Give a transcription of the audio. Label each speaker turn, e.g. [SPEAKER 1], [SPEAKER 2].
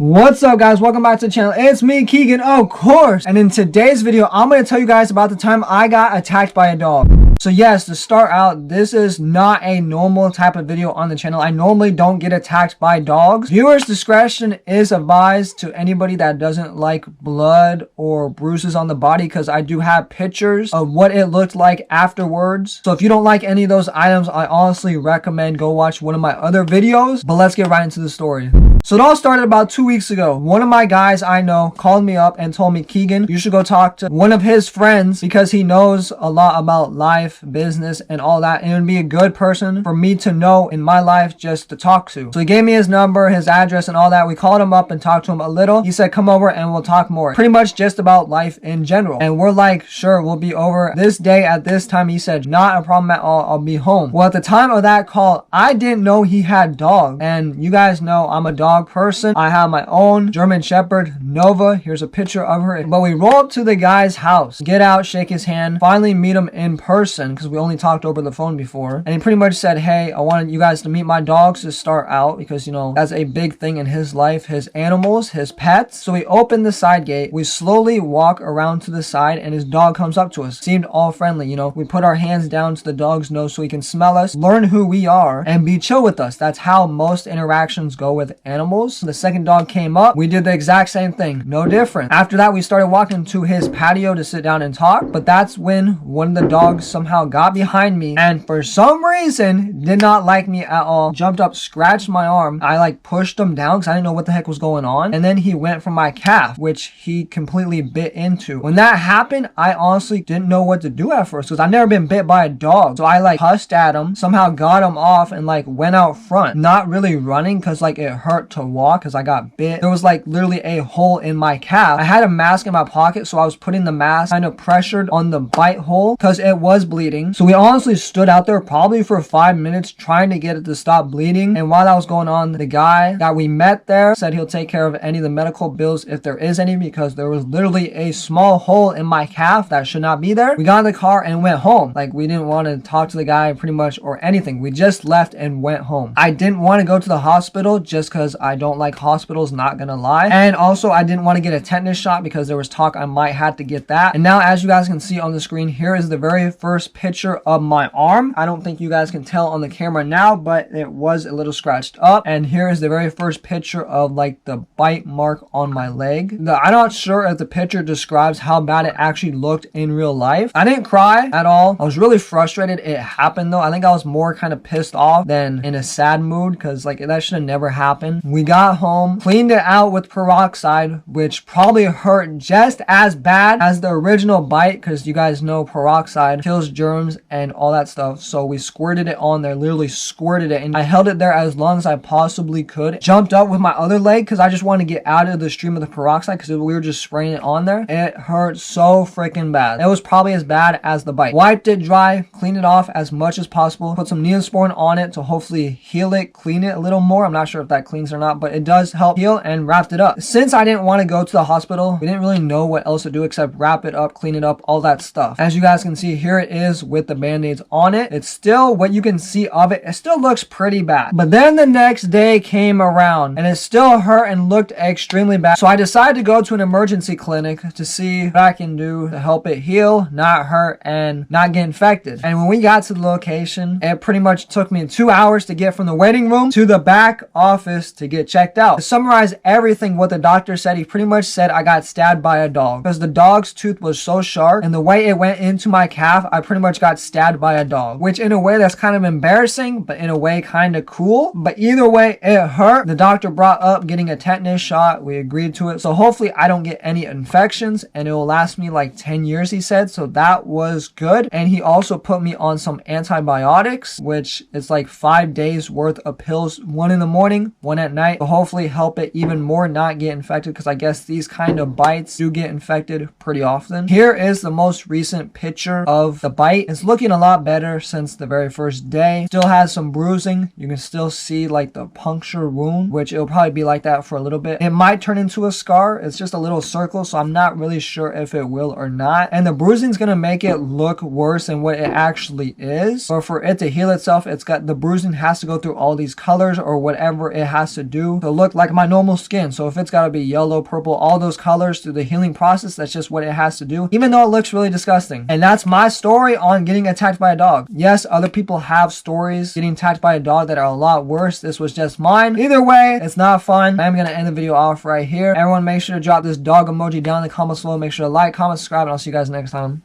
[SPEAKER 1] What's up, guys? Welcome back to the channel. It's me, Kegan, of course. And in today's video, I'm going to tell you guys about the time I got attacked by a dog. So yes, to start out, this is not a normal type of video on the channel. I normally don't get attacked by dogs. Viewers' discretion is advised to anybody that doesn't like blood or bruises on the body, because I do have pictures of what it looked like afterwards. So if you don't like any of those items, I honestly recommend go watch one of my other videos. But let's get right into the story. So it all started about 2 weeks ago. One of my guys I know called me up and told me, Kegan, you should go talk to one of his friends because he knows a lot about life, business, and all that. And it would be a good person for me to know in my life just to talk to. So he gave me his number, his address, and all that. We called him up and talked to him a little. He said, come over and we'll talk more. Pretty much just about life in general. And we're like, sure, we'll be over this day at this time. He said, not a problem at all. I'll be home. Well, at the time of that call, I didn't know he had dogs. And you guys know I'm a dog person. I have my own German Shepherd, Nova. Here's a picture of her. But we roll up to the guy's house, get out, shake his hand, finally meet him in person because we only talked over the phone before. And he pretty much said, hey, I wanted you guys to meet my dogs to start out because, you know, that's a big thing in his life, his animals, his pets. So we open the side gate. We slowly walk around to the side and his dog comes up to us. Seemed all friendly, you know. We put our hands down to the dog's nose so he can smell us, learn who we are, and be chill with us. That's how most interactions go with animals. The second dog came up. We did the exact same thing. No different. After that, we started walking to his patio to sit down and talk. But that's when one of the dogs somehow got behind me and for some reason did not like me at all. Jumped up, scratched my arm. I like pushed him down because I didn't know what the heck was going on. And then he went for my calf, which he completely bit into. When that happened, I honestly didn't know what to do at first because I've never been bit by a dog. So I like hussed at him, somehow got him off and like went out front. Not really running because like it hurt to walk because I got bit. There was like literally a hole in my calf. I had a mask in my pocket, so I was putting the mask kind of pressured on the bite hole because it was bleeding. So we honestly stood out there probably for 5 minutes trying to get it to stop bleeding. And while that was going on, the guy that we met there said he'll take care of any of the medical bills if there is any, because there was literally a small hole in my calf that should not be there. We got in the car and went home. Like, we didn't want to talk to the guy pretty much or anything. We just left and went home. I didn't want to go to the hospital just because I don't like hospitals, not gonna lie. And also I didn't want to get a tetanus shot because there was talk I might have to get that. And now, as you guys can see on the screen, here is the very first picture of my arm. I don't think you guys can tell on the camera now, but it was a little scratched up. And here is the very first picture of like the bite mark on my leg. I'm not sure if the picture describes how bad it actually looked in real life. I didn't cry at all. I was really frustrated it happened though. I think I was more kind of pissed off than in a sad mood because like that should have never happened. We got home, cleaned it out with peroxide, which probably hurt just as bad as the original bite because you guys know peroxide kills germs and all that stuff. So we squirted it on there, literally squirted it, and I held it there as long as I possibly could. Jumped up with my other leg because I just wanted to get out of the stream of the peroxide because we were just spraying it on there. It hurt so freaking bad. It was probably as bad as the bite. Wiped it dry, cleaned it off as much as possible, put some Neosporin on it to hopefully heal it, clean it a little more. I'm not sure if that cleans or not, but it does help heal, and wrapped it up. Since I didn't want to go to the hospital, we didn't really know what else to do except wrap it up, clean it up, all that stuff. As you guys can see, here it is with the band-aids on it. It's still what you can see of it. It still looks pretty bad. But then the next day came around and it still hurt and looked extremely bad. So I decided to go to an emergency clinic to see what I can do to help it heal, not hurt, and not get infected. And when we got to the location, it pretty much took me 2 hours to get from the waiting room to the back office to get checked out. To summarize everything what the doctor said, he pretty much said I got stabbed by a dog because the dog's tooth was so sharp and the way it went into my calf, I pretty much got stabbed by a dog, which in a way that's kind of embarrassing, but in a way kind of cool. But either way, it hurt. The doctor brought up getting a tetanus shot. We agreed to it. So hopefully I don't get any infections and it will last me like 10 years, he said. So that was good. And he also put me on some antibiotics, which is like 5 days worth of pills, 1 in the morning, 1 at night, to hopefully help it even more not get infected, because I guess these kind of bites do get infected pretty often. Here is the most recent picture of the bite. It's looking a lot better since the very first day. Still has some bruising. You can still see like the puncture wound, which it'll probably be like that for a little bit. It might turn into a scar. It's just a little circle, so I'm not really sure if it will or not. And the bruising is going to make it look worse than what it actually is. But for it to heal itself, it's got the bruising has to go through all these colors or whatever it has to do to look like my normal skin. So if it's got to be yellow, purple, all those colors through the healing process, that's just what it has to do, even though it looks really disgusting. And that's my story on getting attacked by a dog. Yes, other people have stories getting attacked by a dog that are a lot worse. This was just mine. Either way, it's not fun. I'm gonna end the video off right here. Everyone, make sure to drop this dog emoji down in the comments below. Make sure to like, comment, subscribe, and I'll see you guys next time.